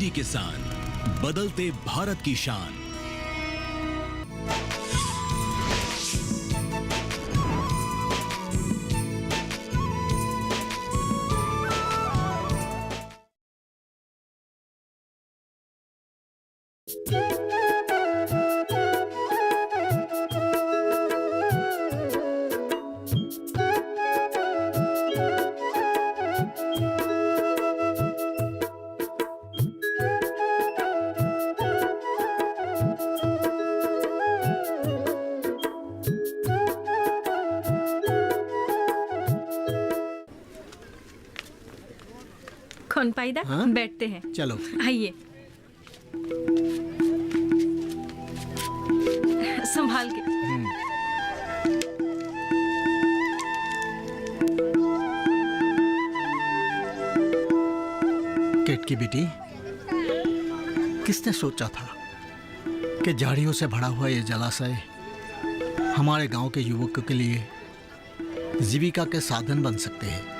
DD किसान, बदलते भारत की शान। खोनपाईदा, हाँ? बैठते हैं। चलो आइए, संभाल के। केट की बेटी, किसने सोचा था कि झाड़ियों से भरा हुआ ये जलाशय हमारे गांव के युवकों के लिए जीविका के साधन बन सकते हैं।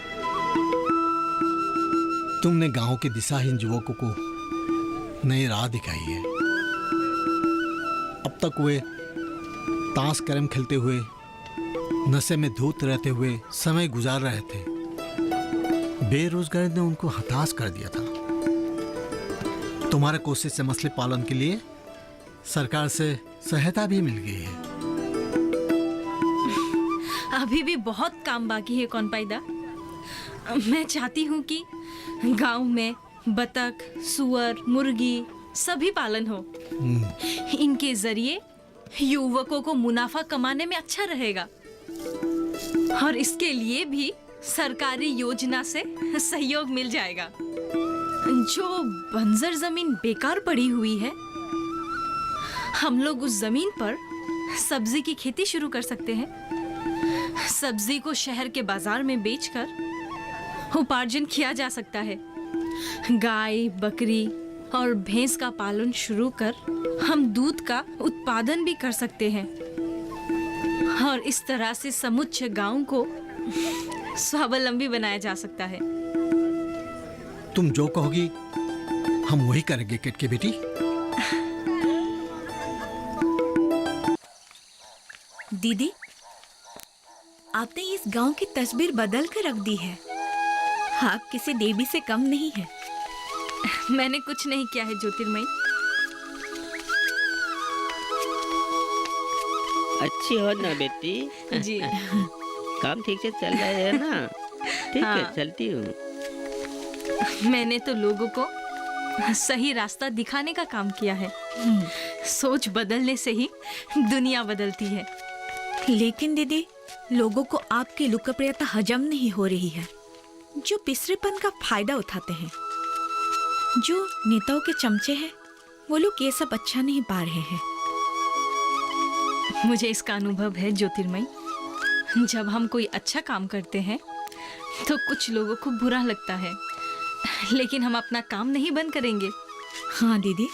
तुमने गांव के दिशाहीन युवकों को नई राह दिखाई है। अब तक वे ताश कैरम खेलते हुए, नशे में धूत रहते हुए समय गुजार रहे थे। बेरोजगारी ने उनको हताश कर दिया था। तुम्हारे कोशिश से मछली पालन के लिए सरकार से सहायता भी मिल गई है। अभी भी बहुत काम बाकी है खोनपाईदा। मैं चाहती हूँ कि गांव में बतख, सुअर, मुर्गी सभी पालन हो। इनके जरिए युवकों को मुनाफा कमाने में अच्छा रहेगा और इसके लिए भी सरकारी योजना से सहयोग मिल जाएगा। जो बंजर जमीन बेकार पड़ी हुई है, हम लोग उस जमीन पर सब्जी की खेती शुरू कर सकते हैं। सब्जी को शहर के बाजार में बेचकर उपार्जन किया जा सकता है। गाय, बकरी और भैंस का पालन शुरू कर हम दूध का उत्पादन भी कर सकते हैं और इस तरह से समुच्चय गांव को स्वावलंबी बनाया जा सकता है। तुम जो कहोगी हम वही करेंगे केट की बेटी। दीदी, आपने इस गांव की तस्वीर बदल कर रख दी है। आप किसी देवी से कम नहीं है। मैंने कुछ नहीं किया है ज्योतिर्मयी। अच्छी हो ना बेटी। जी। काम ठीक से चल रहा है ना? ठीक हाँ। है, चलती हूँ। मैंने तो लोगों को सही रास्ता दिखाने का काम किया है। सोच बदलने से ही दुनिया बदलती है। लेकिन दीदी, लोगों को आपकी लोकप्रियता हजम नहीं हो रही है। जो पिछड़ेपन का फायदा उठाते हैं, जो नेताओं के चमचे हैं, वो लोग ये सब अच्छा नहीं पा रहे हैं। मुझे इसका अनुभव है ज्योतिर्मयी। जब हम कोई अच्छा काम करते हैं तो कुछ लोगों को बुरा लगता है, लेकिन हम अपना काम नहीं बंद करेंगे। हाँ दीदी।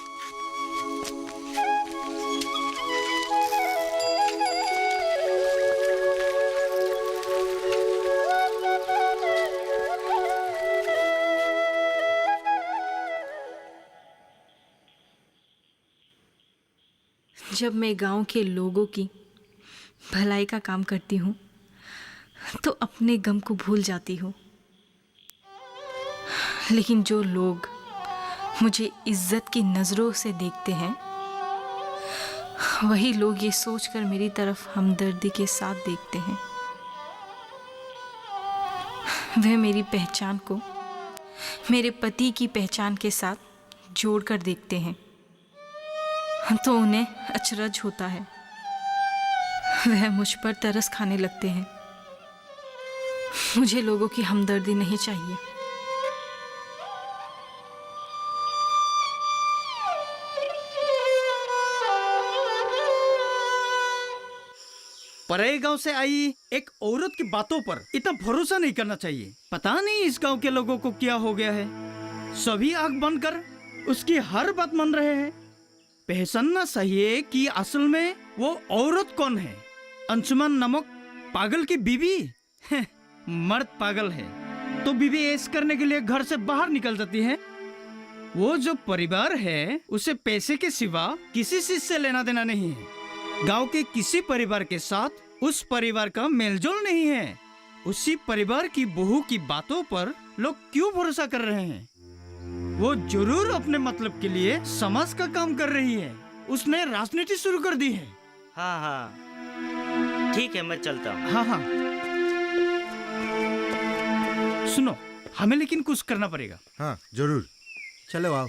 जब मैं गांव के लोगों की भलाई का काम करती हूँ तो अपने गम को भूल जाती हूँ। लेकिन जो लोग मुझे इज्जत की नज़रों से देखते हैं, वही लोग ये सोचकर मेरी तरफ हमदर्दी के साथ देखते हैं। वे मेरी पहचान को मेरे पति की पहचान के साथ जोड़कर देखते हैं तो उन्हें अचरज होता है। वह मुझ पर तरस खाने लगते हैं। मुझे लोगों की हमदर्दी नहीं चाहिए। पराए गांव से आई एक औरत की बातों पर इतना भरोसा नहीं करना चाहिए। पता नहीं इस गांव के लोगों को क्या हो गया है। सभी आंख बंद कर उसकी हर बात मान रहे हैं। पहचानना चाहिए कि असल में वो औरत कौन है। अंशुमन नामक पागल की बीवी। मर्द पागल है तो बीवी ऐश करने के लिए घर से बाहर निकल जाती है। वो जो परिवार है उसे पैसे के सिवा किसी चीज से लेना देना नहीं है। गांव के किसी परिवार के साथ उस परिवार का मेलजोल नहीं है। उसी परिवार की बहू की बातों पर लोग क्यों भरोसा कर रहे हैं? वो जरूर अपने मतलब के लिए समाज का काम कर रही है। उसने राजनीति शुरू कर दी है। हाँ हाँ ठीक है, मैं चलता हूँ। हाँ हाँ सुनो, हमें लेकिन कुछ करना पड़ेगा। हाँ जरूर, चलो आओ।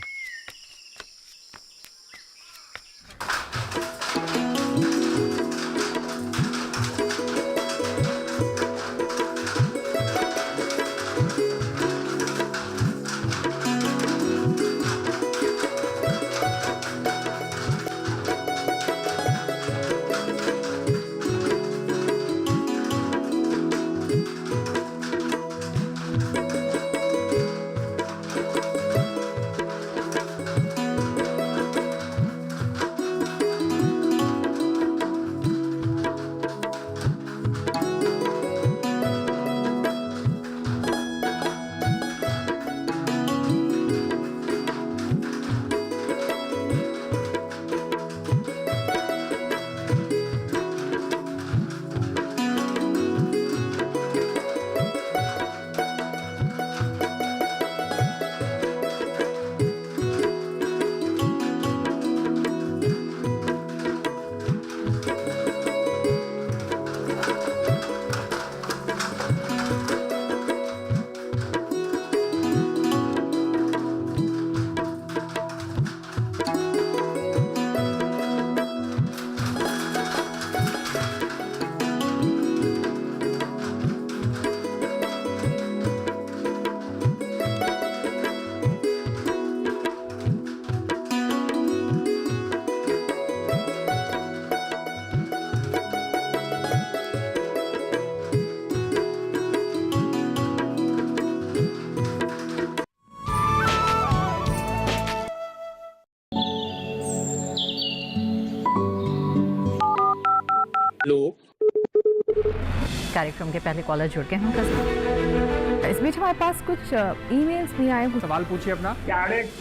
कार्यक्रम के पहले कॉलर जुड़ गए हैं कसम। इस बीच हमारे पास कुछ ईमेल्स भी आए हैं। सवाल पूछिए अपना।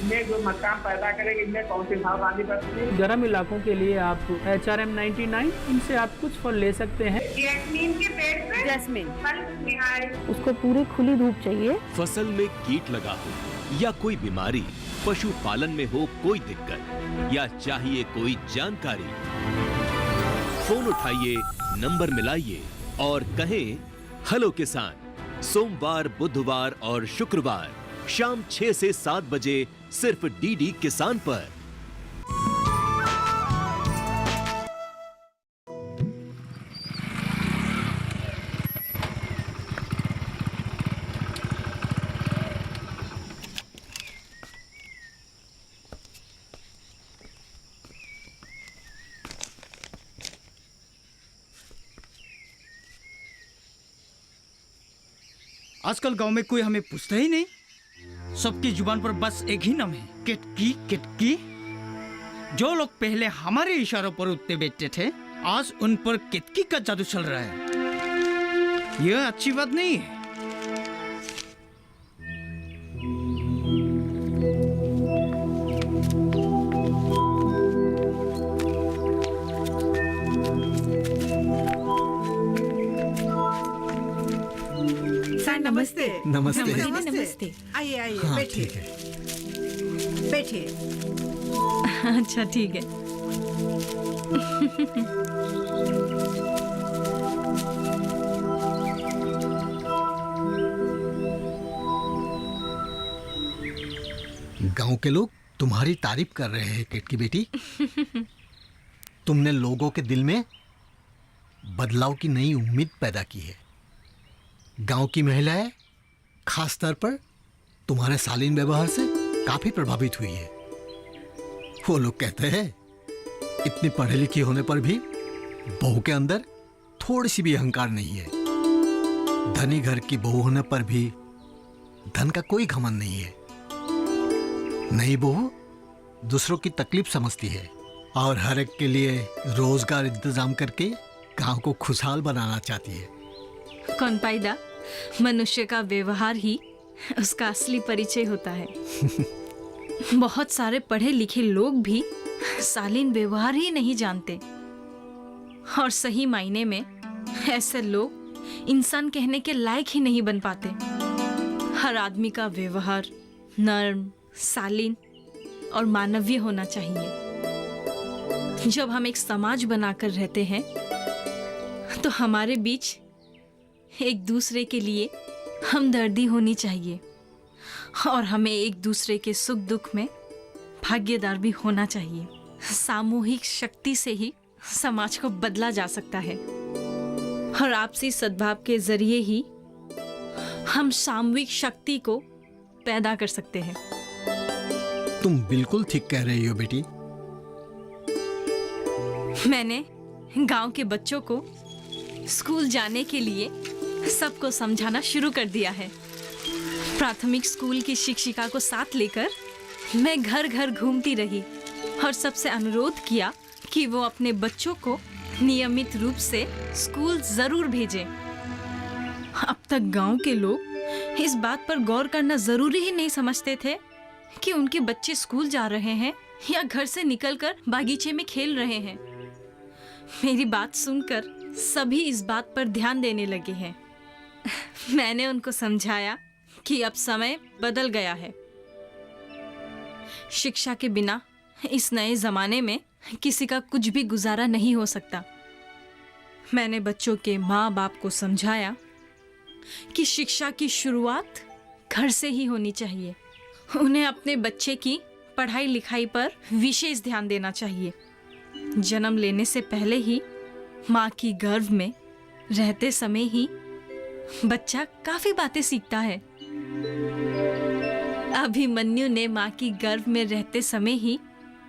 में जो मकान पैदा करेगी इनमें कौन सी सावधानी बरतनी है? गर्म इलाकों के लिए आप HRM 99 इनसे आप कुछ फल ले सकते हैं। जैस्मीन के पेड़ पे जैस्मिन, फल निहाय। उसको पूरी खुली धूप चाहिए। फसल में कीट लगा हो या कोई बीमारी, पशुपालन में हो कोई दिक्कत या चाहिए कोई जानकारी, फोन उठाइए, नंबर मिलाइए और कहें हेलो किसान। सोमवार, बुधवार और शुक्रवार शाम 6 से 7 बजे सिर्फ डीडी किसान पर। आजकल गांव में कोई हमें पूछता ही नहीं। सबकी जुबान पर बस एक ही नाम है, केतकी केतकी। जो लोग पहले हमारे इशारों पर उठते बैठते थे, आज उन पर केतकी का जादू चल रहा है। यह अच्छी बात नहीं है। नमस्ते। नमस्ते। नमस्ते। आइए आइए, हाँ बैठिए ठीक है। बैठिए। अच्छा ठीक है। गांव के लोग तुम्हारी तारीफ कर रहे हैं केतकी बेटी। तुमने लोगों के दिल में बदलाव की नई उम्मीद पैदा की है। गांव की महिलाएं खास तौर पर तुम्हारे शालीन व्यवहार से काफी प्रभावित हुई है। वो लोग कहते हैं इतनी पढ़ी लिखी होने पर भी बहू के अंदर थोड़ी सी भी अहंकार नहीं है। धनी घर की बहू होने पर भी धन का कोई घमंड नहीं है। नई बहू दूसरों की तकलीफ समझती है और हर एक के लिए रोजगार इंतजाम करके गांव को खुशहाल बनाना चाहती है। कौन पायदा, मनुष्य का व्यवहार ही उसका असली परिचय होता है। बहुत सारे पढ़े लिखे लोग भी शालीन व्यवहार ही नहीं जानते, और सही मायने में ऐसे लोग इंसान कहने के लायक ही नहीं बन पाते। हर आदमी का व्यवहार नर्म, शालीन और मानवीय होना चाहिए। जब हम एक समाज बनाकर रहते हैं तो हमारे बीच एक दूसरे के लिए हमदर्दी होनी चाहिए, और हमें एक दूसरे के सुख दुख में भागीदार भी होना चाहिए। सामूहिक शक्ति से ही समाज को बदला जा सकता है, और आपसी सद्भाव के जरिए ही हम सामूहिक शक्ति को पैदा कर सकते हैं। तुम बिल्कुल ठीक कह रही हो बेटी। मैंने गांव के बच्चों को स्कूल जाने के लिए सबको समझाना शुरू कर दिया है। प्राथमिक स्कूल की शिक्षिका को साथ लेकर मैं घर घर घूमती रही और सबसे अनुरोध किया कि वो अपने बच्चों को नियमित रूप से स्कूल जरूर भेजें। अब तक गांव के लोग इस बात पर गौर करना जरूरी ही नहीं समझते थे कि उनके बच्चे स्कूल जा रहे हैं या घर से निकलकर बागीचे में खेल रहे हैं। मेरी बात सुनकर सभी इस बात पर ध्यान देने लगे हैं। मैंने उनको समझाया कि अब समय बदल गया है। शिक्षा के बिना इस नए जमाने में किसी का कुछ भी गुजारा नहीं हो सकता। मैंने बच्चों के माँ बाप को समझाया कि शिक्षा की शुरुआत घर से ही होनी चाहिए। उन्हें अपने बच्चे की पढ़ाई लिखाई पर विशेष ध्यान देना चाहिए। जन्म लेने से पहले ही माँ की गर्भ में रहते समय ही बच्चा काफी बातें सीखता है। अभिमन्यु ने माँ की गर्भ में रहते समय ही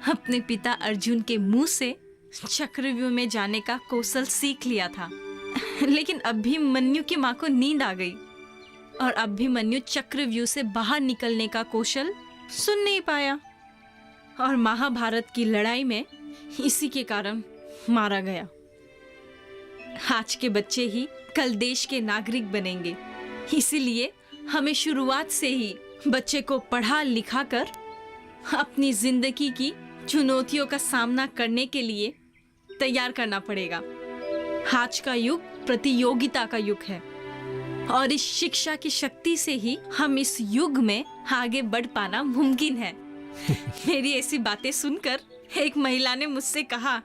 अपने पिता अर्जुन के मुंह से चक्रव्यूह में जाने का कौशल सीख लिया था, लेकिन अभिमन्यु की माँ को नींद आ गई और अभिमन्यु चक्रव्यूह से बाहर निकलने का कौशल सुन नहीं पाया, और महाभारत की लड़ाई में इसी के कारण मारा गया। आज के बच्चे ही कल देश के नागरिक बनेंगे, इसीलिए हमें शुरुआत से ही बच्चे को पढ़ा लिखा कर अपनी जिंदगी की चुनौतियों का सामना करने के लिए तैयार करना पड़ेगा। आज का युग प्रतियोगिता का युग है, और इस शिक्षा की शक्ति से ही हम इस युग में आगे बढ़ पाना मुमकिन है। मेरी ऐसी बातें सुनकर एक महिला ने मुझसे कहा,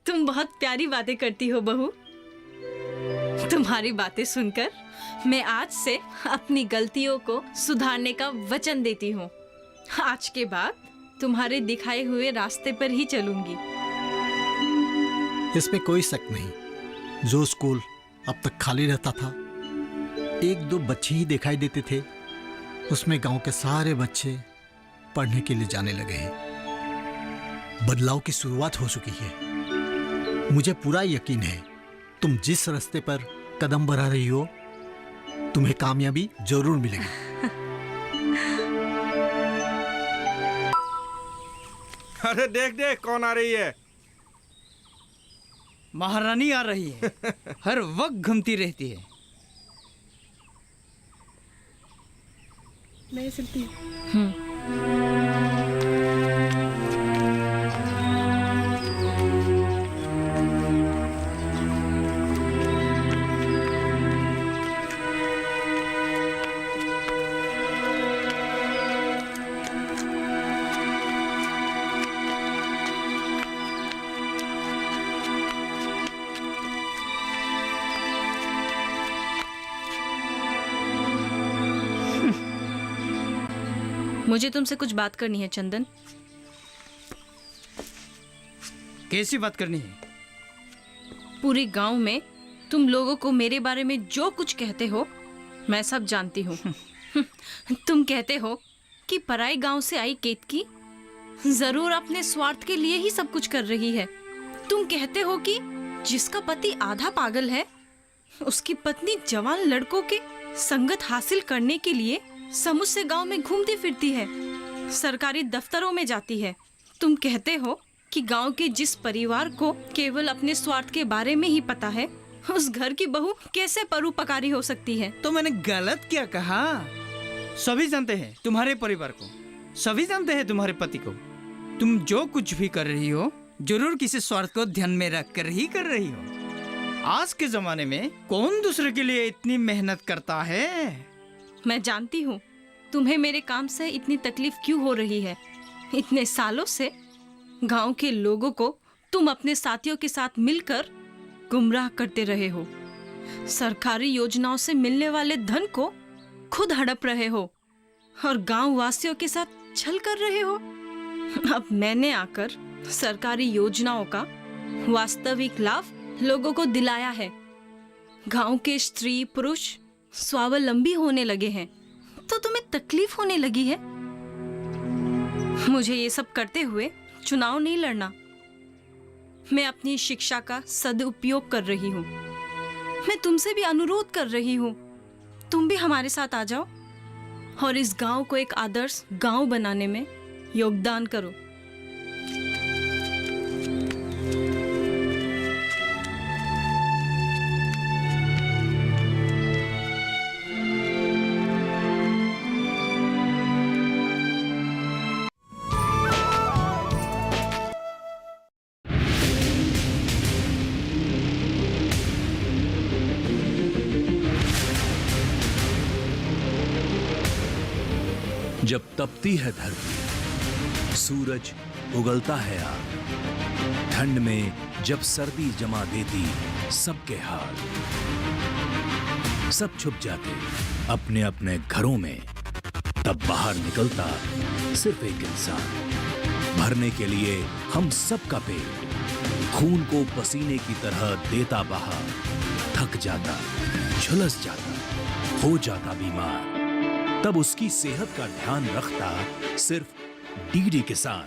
तुम बहुत प्यारी बातें करती हो बहू। तुम्हारी बातें सुनकर मैं आज से अपनी गलतियों को सुधारने का वचन देती हूँ। आज के बाद तुम्हारे दिखाए हुए रास्ते पर ही चलूंगी। इसमें कोई शक नहीं। जो स्कूल अब तक खाली रहता था, एक दो बच्चे ही दिखाई देते थे, उसमें गांव के सारे बच्चे पढ़ने के लिए जाने लगे हैं। बदलाव की शुरुआत हो चुकी है। मुझे पूरा यकीन है तुम जिस रास्ते पर कदम बढ़ा रही हो, तुम्हें कामयाबी जरूर मिलेगी। अरे देख देख कौन आ रही है। महारानी आ रही है। हर वक्त घूमती रहती है। मैं चलती हूँ। मुझे तुमसे कुछ बात करनी है चंदन। कैसी बात करनी है? पूरे गांव में तुम लोगों को मेरे बारे में जो कुछ कहते हो मैं सब जानती हूँ। तुम कहते हो कि पराई गांव से आई केतकी जरूर अपने स्वार्थ के लिए ही सब कुछ कर रही है। तुम कहते हो कि जिसका पति आधा पागल है, उसकी पत्नी जवान लड़कों के संगत हासिल करने के लिए समूह से गांव में घूमती फिरती है, सरकारी दफ्तरों में जाती है। तुम कहते हो कि गांव के जिस परिवार को केवल अपने स्वार्थ के बारे में ही पता है, उस घर की बहू कैसे परोपकारी हो सकती है। तो मैंने गलत क्या कहा? सभी जानते हैं तुम्हारे परिवार को। सभी जानते हैं तुम्हारे पति को। तुम जो कुछ भी कर रही हो जरूर किसी स्वार्थ को ध्यान में रख कर ही कर रही हो। आज के जमाने में कौन दूसरे के लिए इतनी मेहनत करता है? मैं जानती हूँ तुम्हें मेरे काम से इतनी तकलीफ क्यों हो रही है। इतने सालों से गांव के लोगों को तुम अपने साथियों के साथ मिलकर गुमराह करते रहे हो। सरकारी योजनाओं से मिलने वाले धन को खुद हड़प रहे हो और गांव वासियों के साथ छल कर रहे हो। अब मैंने आकर सरकारी योजनाओं का वास्तविक लाभ लोगों को दिलाया है। गांव के स्त्री पुरुष स्वावलंबी होने लगे हैं तो तुम्हें तकलीफ होने लगी है। मुझे ये सब करते हुए चुनाव नहीं लड़ना। मैं अपनी शिक्षा का सदुपयोग कर रही हूँ। मैं तुमसे भी अनुरोध कर रही हूँ, तुम भी हमारे साथ आ जाओ और इस गांव को एक आदर्श गांव बनाने में योगदान करो। जब तपती है धरती, सूरज उगलता है आग, ठंड में जब सर्दी जमा देती सबके हाल, सब छुप जाते अपने अपने घरों में, तब बाहर निकलता सिर्फ एक इंसान, भरने के लिए हम सबका पेट, खून को पसीने की तरह देता बहा, थक जाता, झुलस जाता, हो जाता बीमार, तब उसकी सेहत का ध्यान रखता सिर्फ डीडी किसान।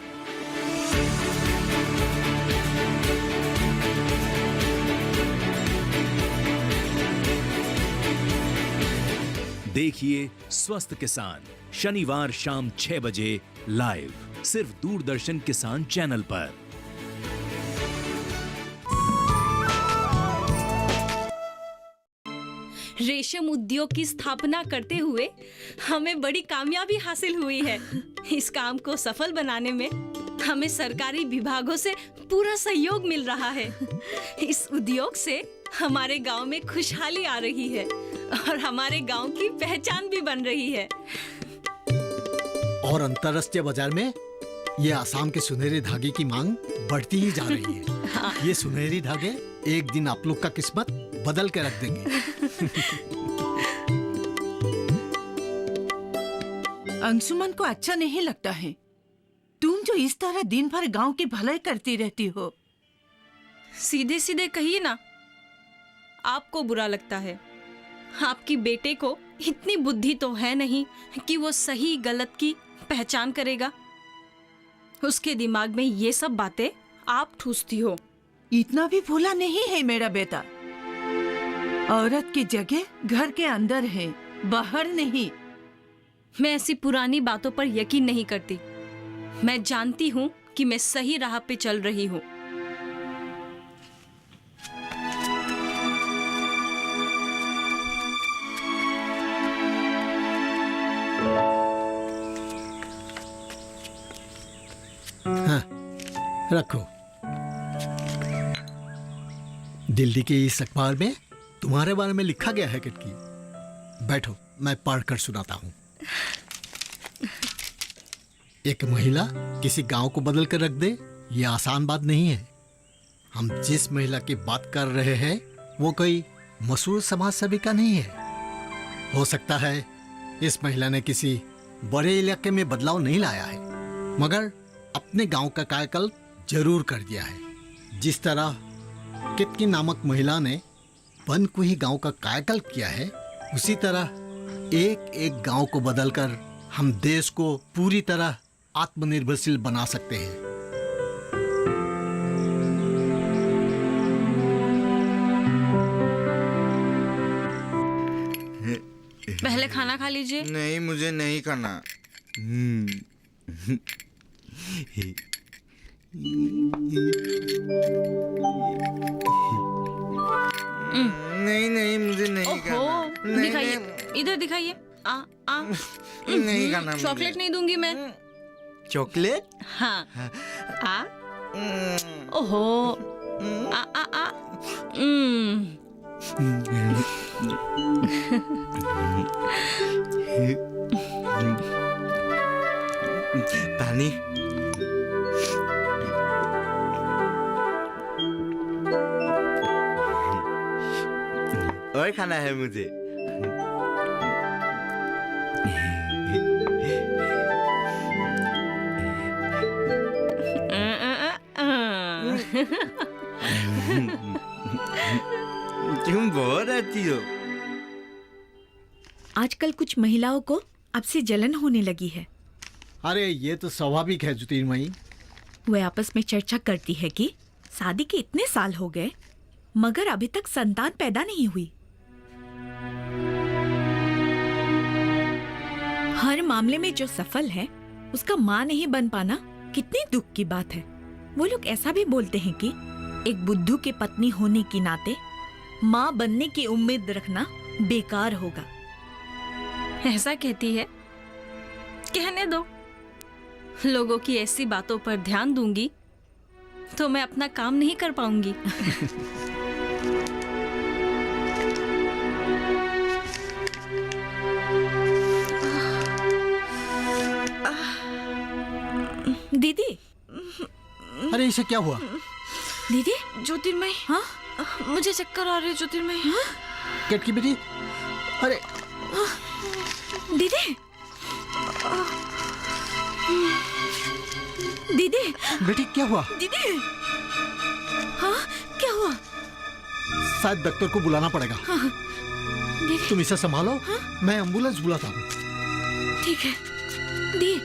देखिए स्वस्थ किसान शनिवार शाम 6 बजे लाइव सिर्फ दूरदर्शन किसान चैनल पर। रेशम उद्योग की स्थापना करते हुए हमें बड़ी कामयाबी हासिल हुई है। इस काम को सफल बनाने में हमें सरकारी विभागों से पूरा सहयोग मिल रहा है। इस उद्योग से हमारे गांव में खुशहाली आ रही है और हमारे गांव की पहचान भी बन रही है। और अंतर्राष्ट्रीय बाजार में ये आसाम के सुनहरे धागे की मांग बढ़ती ही जा रही है। हाँ। ये सुनहरी धागे एक दिन आप लोग का किस्मत बदल के रख देंगे। अंशुमन को अच्छा नहीं लगता है तुम जो इस तरह दिन भर गांव की भलाई करती रहती हो। सीधे सीधे कहिए ना, आपको बुरा लगता है। आपकी बेटे को इतनी बुद्धि तो है नहीं कि वो सही गलत की पहचान करेगा। उसके दिमाग में ये सब बातें आप ठूसती हो। इतना भी भूला नहीं है मेरा बेटा। औरत की जगह घर के अंदर है, बाहर नहीं। मैं ऐसी पुरानी बातों पर यकीन नहीं करती। मैं जानती हूँ कि मैं सही राह पे चल रही हूँ। हाँ, रखो। दिल्ली के इस अखबार में तुम्हारे बारे में लिखा गया है किटकी। बैठो, मैं पढ़कर सुनाता हूँ। एक महिला किसी गांव को बदल कर रख दे, ये आसान बात नहीं है। हम जिस महिला की बात कर रहे हैं वो कोई मशहूर समाज सेविका नहीं है। हो सकता है इस महिला ने किसी बड़े इलाके में बदलाव नहीं लाया है, मगर अपने गांव का कायाकल्प जरूर कर दिया है। जिस तरह किटकी नामक महिला ने बनकुही गांव का कायाकल्प किया है, उसी तरह एक एक गांव को बदलकर हम देश को पूरी तरह आत्मनिर्भरशील बना सकते हैं। पहले खाना खा लीजिए। नहीं, मुझे नहीं खाना। नहीं नहीं, मुझे नहीं खाना। दिखाइए, इधर दिखाइए। नहीं खाना। चॉकलेट नहीं दूंगी मैं। चॉकलेट? हाँ। आ ओहो आ आ आ पानी? और खाना है मुझे। तुम बहुत अच्छी हो। आजकल कुछ महिलाओं को आपसे जलन होने लगी है। अरे ये तो स्वाभाविक है ज्योतिर्मयी। वे आपस में चर्चा करती है कि शादी के इतने साल हो गए मगर अभी तक संतान पैदा नहीं हुई। हर मामले में जो सफल है उसका मां नहीं बन पाना कितनी दुख की बात है। वो लोग ऐसा भी बोलते हैं कि एक बुद्धू के पत्नी होने के नाते मां बनने की उम्मीद रखना बेकार होगा। ऐसा कहती है? कहने दो। लोगों की ऐसी बातों पर ध्यान दूंगी तो मैं अपना काम नहीं कर पाऊंगी। दीदी। अरे इसे क्या हुआ? दीदी। ज्योतिर्मयी। हाँ मुझे चक्कर आ रहे हैं ज्योतिर्मयी। हाँ? केटकी बेटी। अरे दीदी। दीदी। बेटी क्या हुआ? दीदी। हाँ क्या हुआ? शायद डॉक्टर को बुलाना पड़ेगा। हाँ, तुम इसे संभालो। हाँ? मैं एम्बुलेंस बुलाता हूँ। ठीक है। दी।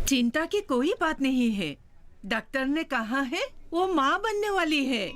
चिंता की कोई बात नहीं है। डॉक्टर ने कहा है वो माँ बनने वाली है।